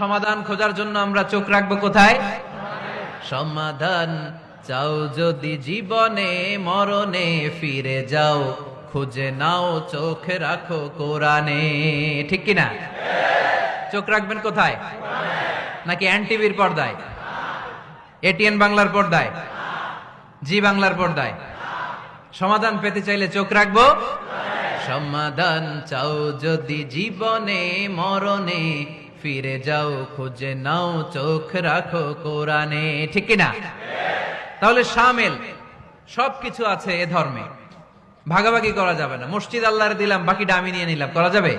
সমাধান খোঁজার জন্য আমরা চোখ রাখবো কোথায়? সমাধান চাও যদি জীবনে মরণে ফিরে যাও, খুঁজে নাও চোখ রাখো কোরআনে। ঠিক কিনা? চোখ রাখবেন কোথায়? নাকি এনটিভির পর্দায়, এটিএন বাংলার পর্দায়, জি বাংলার পর্দায়? সমাধান পেতে চাইলে চোখ রাখবো। সমাধান চাও যদি জীবনে মরণে ফিরে যাও, খুঁজে নাও চোখ রাখো কোরআনে। ঠিক কিনা? তাহলে শামিল সবকিছু আছে এ ধর্মে, ভাগাভাগি করা যাবে না। মসজিদ আল্লাহর দিলাম, বাকিটা আমি নিয়ে নিলাম, করা যাবে?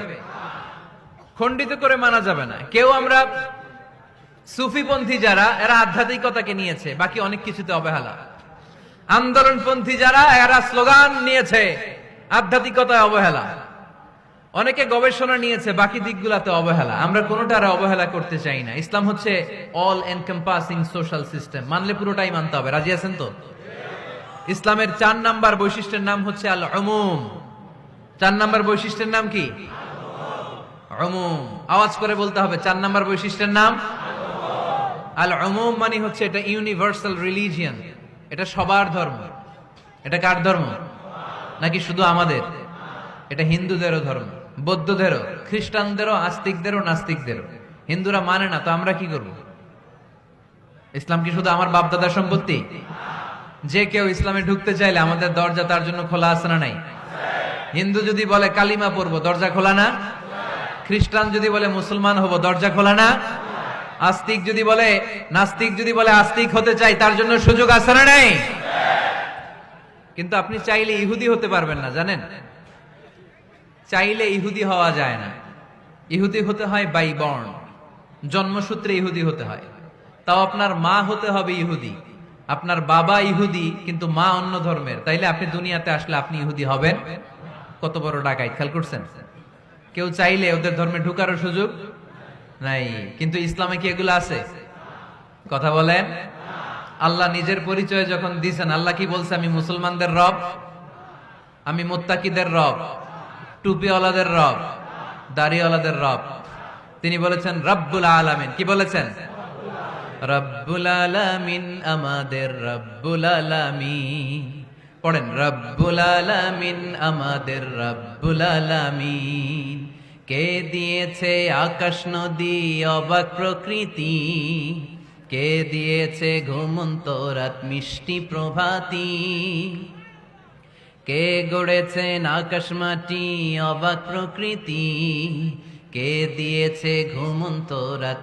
খণ্ডিত করে মানা যাবে না। কেউ আমরা সুফিপন্থী যারা, এরা আধ্যাত্মিকতাকে নিয়েছে, বাকি অনেক কিছুতে অবহেলা। আন্দোলনপন্থী যারা, এরা স্লোগান নিয়েছে, আধ্যাত্মিকতায় অবহেলা। অনেকে গবেষণা নিয়েছে, বাকি দিকগুলাতে অবহেলা। আমরা কোনোটার অবহেলা করতে চাই না। ইসলাম হচ্ছে অল এনকম্পাসিং সোশ্যাল সিস্টেম, মানলে পুরোটাই মানতে হবে। রাজি আছেন তো? ইসলামের 4 নাম্বার বৈশিষ্ট্যের নাম হচ্ছে আল উমুম। 4 নাম্বার বৈশিষ্ট্যের নাম কি? উমুম। আওয়াজ করে বলতে হবে, 4 নাম্বার বৈশিষ্ট্যের নাম আল উমুম। মানে হচ্ছে এটা ইউনিভার্সাল রিলিজিয়ন, এটা সবার ধর্ম। এটা কার ধর্ম? নাকি শুধু আমাদের? এটা হিন্দুদেরও ধর্ম, বৌদ্ধদেরও, খ্রিস্টানদেরও, আস্তিকদেরও, নাস্তিকদেরও। হিন্দুরা মানে না তো আমরা কি করব? ইসলাম কি শুধু আমার বাপদাদার সম্পত্তি? যে কেউ ইসলামে ঢুকতে চাইলে আমাদের দরজা তার জন্য খোলা আছে না নাই? হিন্দু যদি বলে কালিমা পড়বো, দরজা খোলা না? খ্রিস্টান যদি বলে মুসলমান হব, দরজা খোলা না? আস্তিক যদি বলে, নাস্তিক যদি বলে আস্তিক হতে চাই, তার জন্য সুযোগ আছে না নাই? কিন্তু আপনি চাইলে ইহুদি হতে পারবেন না, জানেন? চাইলে ইহুদি হওয়া যায় না। ইহুদি হতে হয় বাই বর্ন, জন্মসূত্রে ইহুদি হতে হয়। তাও আপনার মা হতে হবে ইহুদি, আপনার বাবা ইহুদি কিন্তু মা অন্য ধর্মের, তাইলে আপনি দুনিয়াতে আসলে আপনি ইহুদি হবেন? কত বড় ডাকাইত! খেয়াল করছেন? কেউ চাইলে ওদের ধর্মে ঢুকারও সুযোগ নাই। কিন্তু ইসলামে কি এগুলো আছে? কথা বলেন। আল্লাহ নিজের পরিচয় যখন দিয়েছেন, আল্লাহ কি বলছে? আমি মুসলমানদের রব, আমি মুত্তাকিদের রব, টুপিওয়ালাদের রব, দাড়িওয়ালাদের রব। তিনি বলেছেন রব্বুল আলামিন। কি বলেছেন? রব্বুল আলামিন, আমাদের রব্বুল আলামিন। পড়েন, রব্বুল আলামিন, আমাদের রব্বুল আলামিন। কে দিয়েছে আকাশ নদী অবাক প্রকৃতি, কে দিয়েছে ঘুমন্ত রাত মিষ্টি প্রভাতী, কে গড়েছেন আকাশ মাটি অবাক প্রকৃতি, কে দিয়েছে ঘুমন্ত রাত